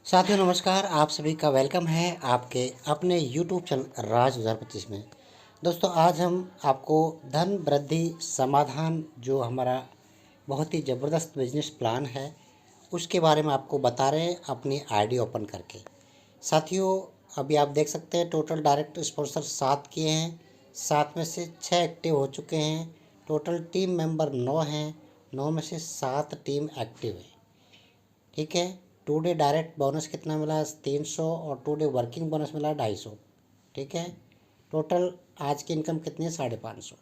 साथियों नमस्कार। आप सभी का वेलकम है आपके अपने YouTube चैनल राज 2025 में। दोस्तों आज हम आपको धन वृद्धि समाधान जो हमारा बहुत ही ज़बरदस्त बिजनेस प्लान है उसके बारे में आपको बता रहे हैं अपनी आईडी ओपन करके। साथियों अभी आप देख सकते हैं टोटल डायरेक्ट स्पॉन्सर 7 किए हैं, 7 में से 6 एक्टिव हो चुके हैं। टोटल टीम मेंबर 9 हैं, 9 में से 7 टीम एक्टिव है। ठीक है। टू डे डायरेक्ट बोनस कितना मिला 300 और टू डे वर्किंग बोनस मिला 250। ठीक है। टोटल आज की इनकम कितनी है 550,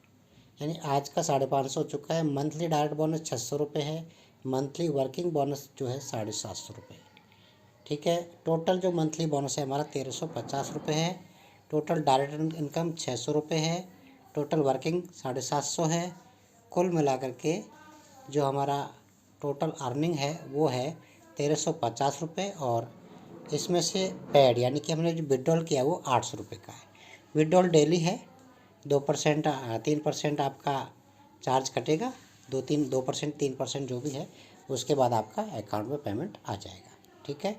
यानी आज का 550 हो चुका है। मंथली डायरेक्ट बोनस 600 रुपये है, मंथली वर्किंग बोनस जो है 750 रुपये। ठीक है। टोटल जो मंथली बोनस है हमारा 1350 रुपये है। टोटल डायरेक्ट इनकम 600 रुपये है। टोटल वर्किंग 750 है। कुल मिलाकर के जो हमारा टोटल अर्निंग है वो है 1350 रुपये। और इसमें से पेड यानी कि हमने जो विड्रॉल किया वो 800 रुपये का है। विड्रॉल डेली है, 2% 3% आपका चार्ज कटेगा, 2% 3% जो भी है उसके बाद आपका अकाउंट में पेमेंट आ जाएगा। ठीक है।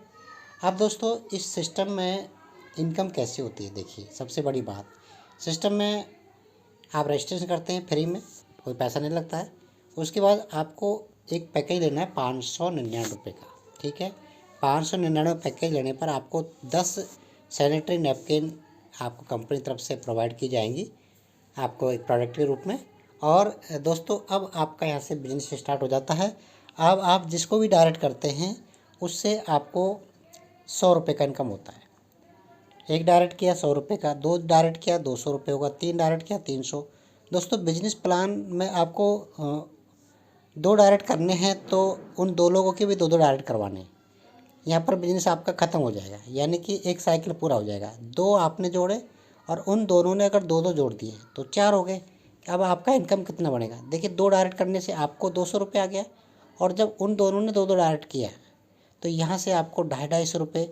अब दोस्तों इस सिस्टम में इनकम कैसे होती है, देखिए सबसे बड़ी बात, सिस्टम में आप रजिस्ट्रेशन करते हैं फ्री में, कोई पैसा नहीं लगता है। उसके बाद आपको एक पैकेज लेना है 599 रुपये का। ठीक है। 599 पैकेज लेने पर आपको 10 सैनिटरी नैपकिन आपको कंपनी तरफ से प्रोवाइड की जाएंगी आपको एक प्रोडक्ट के रूप में। और दोस्तों अब आपका यहाँ से बिजनेस स्टार्ट हो जाता है। अब आप जिसको भी डायरेक्ट करते हैं उससे आपको 100 रुपये का इनकम होता है। एक डायरेक्ट किया 100 रुपये का, 2 डायरेक्ट किया 200 रुपये होगा, 3 डायरेक्ट किया 300। दोस्तों बिजनेस प्लान में आपको 2 डायरेक्ट करने हैं तो उन 2 लोगों के भी 2 डायरेक्ट करवाने हैं। यहाँ पर बिजनेस आपका ख़त्म हो जाएगा, यानी कि एक साइकिल पूरा हो जाएगा। 2 आपने जोड़े और उन दोनों ने अगर 2 जोड़ दिए तो 4 हो गए। अब आपका इनकम कितना बनेगा, देखिए 2 डायरेक्ट करने से आपको 200 रुपये आ गया, और जब उन दोनों ने 2 डायरेक्ट किया तो यहाँ से आपको 250 रुपये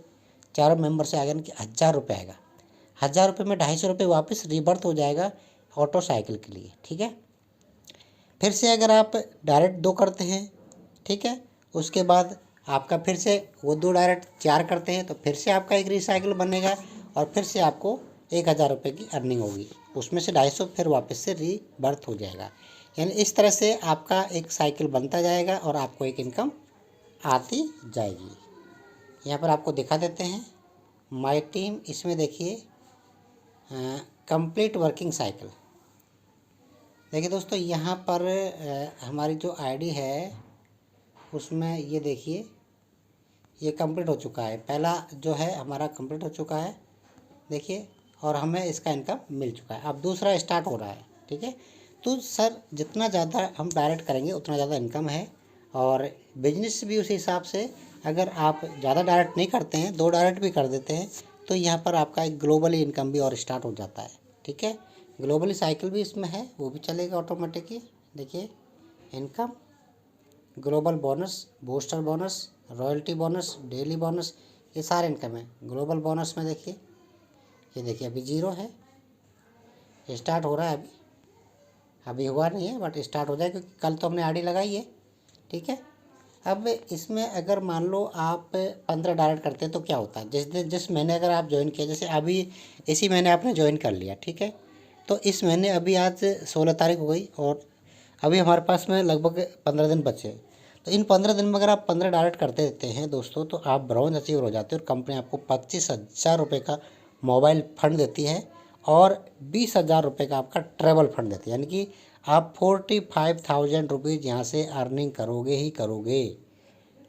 चारों मेंबर से आ गया, यानी कि 1000 रुपये आएगा। 1000 रुपये में 250 रुपये वापस रिबर्थ हो जाएगा ऑटो साइकिल के लिए। ठीक है। फिर से अगर आप डायरेक्ट 2 करते हैं, ठीक है, उसके बाद आपका फिर से वो 2 डायरेक्ट 4 करते हैं तो फिर से आपका एक रिसाइकिल बनेगा और फिर से आपको 1000 रुपये की अर्निंग होगी। उसमें से 250 फिर वापस से रीबर्थ हो जाएगा। यानी इस तरह से आपका एक साइकिल बनता जाएगा और आपको एक इनकम आती जाएगी। यहाँ पर आपको दिखा देते हैं माय टीम, इसमें देखिए कंप्लीट वर्किंग साइकिल। देखिए दोस्तों यहाँ पर हमारी जो आईडी है उसमें ये देखिए ये कंप्लीट हो चुका है। पहला जो है हमारा कंप्लीट हो चुका है देखिए, और हमें इसका इनकम मिल चुका है। अब दूसरा स्टार्ट हो रहा है। ठीक है। तो सर जितना ज़्यादा हम डायरेक्ट करेंगे उतना ज़्यादा इनकम है, और बिजनेस भी उसी हिसाब से अगर आप ज़्यादा डायरेक्ट नहीं करते हैं 2 डायरेक्ट भी कर देते हैं तो यहाँ पर आपका एक ग्लोबली इनकम भी और स्टार्ट हो जाता है। ठीक है। ग्लोबली साइकिल भी इसमें है, वो भी चलेगा ऑटोमेटिकली। देखिए income, global bonus, booster bonus, royalty bonus, daily bonus, ये सारे इनकम है। ग्लोबल बोनस में देखिए ये देखिए अभी 0 है, स्टार्ट हो रहा है, अभी हुआ नहीं है बट स्टार्ट हो जाएगा क्योंकि कल तो हमने आईडी लगाई है। ठीक है। अब इसमें अगर मान लो आप 15 डायरेक्ट करते हैं तो क्या होता है, जिस महीने अगर आप ज्वाइन किया, जैसे अभी इसी महीने आपने ज्वाइन कर लिया, ठीक है, तो इस महीने अभी आज 16 तारीख हो गई और अभी हमारे पास में लगभग 15 दिन बचे। तो इन 15 दिन में अगर आप 15 डायरेक्ट करते रहते हैं दोस्तों तो आप ब्राउन अचीवर हो जाते हो और कंपनी आपको 25,000 रुपये का मोबाइल फंड देती है और 20,000 रुपये का आपका ट्रैवल फंड देती है। यानी कि आप 45,000 रुपीज़ यहाँ से अर्निंग करोगे ही करोगे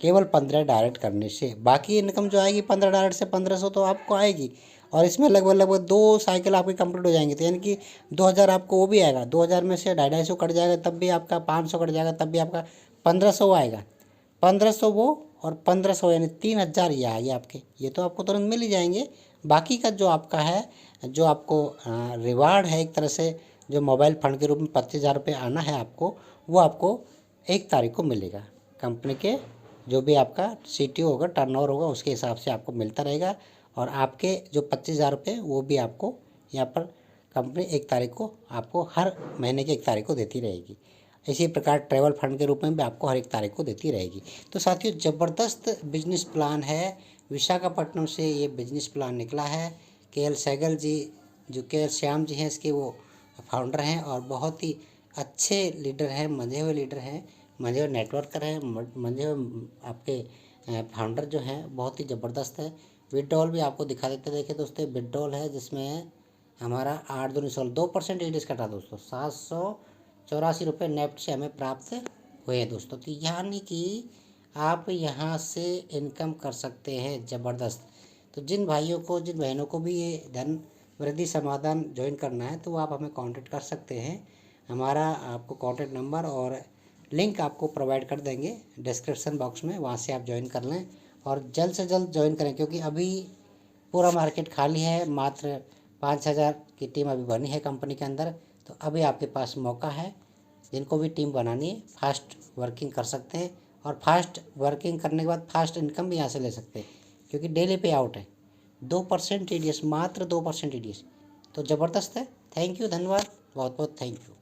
केवल 15 डायरेक्ट करने से। बाकी इनकम जो आएगी 15 डायरेक्ट से 1500 तो आपको आएगी, और इसमें लगभग 2 साइकिल आपकी कंप्लीट हो जाएंगी। तो यानी कि 2000 आपको वो भी आएगा, 2000 में से 250 कट जाएगा तब भी आपका 500 कट जाएगा तब भी आपका 1500 आएगा। 1500 वो और 1500 यानी 3000 ये आ गया आपके, ये तो आपको तुरंत मिल ही जाएंगे। बाकी का जो आपका है, जो आपको रिवार्ड है एक तरह से, जो मोबाइल फंड के रूप में 25,000 रुपये आना है आपको, वो आपको 1 तारीख को मिलेगा। कंपनी के जो भी आपका सीटीओ होगा, टर्नओवर होगा, उसके हिसाब से आपको मिलता रहेगा। और आपके जो 25,000 रुपये वो भी आपको यहाँ पर कंपनी 1 तारीख को आपको हर महीने की 1 तारीख को देती रहेगी। इसी प्रकार ट्रैवल फंड के रूप में भी आपको हर एक तारीख को देती रहेगी। तो साथियों, ज़बरदस्त बिजनेस प्लान है। विशाखापट्टनम से ये बिजनेस प्लान निकला है। के.एल. सहगल जी, जो के.एल. श्याम जी हैं, इसके वो फाउंडर हैं और बहुत ही अच्छे लीडर हैं, मंझे हुए लीडर हैं, मंझे हुए नेटवर्कर हैं, मंझे हुए आपके फाउंडर जो हैं बहुत ही ज़बरदस्त है। विड्रॉल भी आपको दिखा देते। देखिए दोस्तों, विड्रॉल है जिसमें हमारा 8 2 2% कटा दोस्तों, 784 रुपये नेफ्ट से हमें प्राप्त हुए हैं दोस्तों। तो यानी कि आप यहाँ से इनकम कर सकते हैं ज़बरदस्त। तो जिन भाइयों को, जिन बहनों को भी ये धन वृद्धि समाधान ज्वाइन करना है तो आप हमें कांटेक्ट कर सकते हैं। हमारा आपको कांटेक्ट नंबर और लिंक आपको प्रोवाइड कर देंगे डिस्क्रिप्शन बॉक्स में, वहाँ से आप ज्वाइन कर लें और जल्द से जल्द ज्वाइन करें, क्योंकि अभी पूरा मार्केट खाली है। मात्र 5,000 की टीम अभी बनी है कंपनी के अंदर। तो अभी आपके पास मौका है, जिनको भी टीम बनानी है फास्ट वर्किंग कर सकते हैं और फास्ट वर्किंग करने के बाद फास्ट इनकम भी यहाँ से ले सकते हैं, क्योंकि डेली पे आउट है 2% TDS, मात्र 2% TDS। तो ज़बरदस्त है। थैंक यू, धन्यवाद, बहुत बहुत थैंक यू।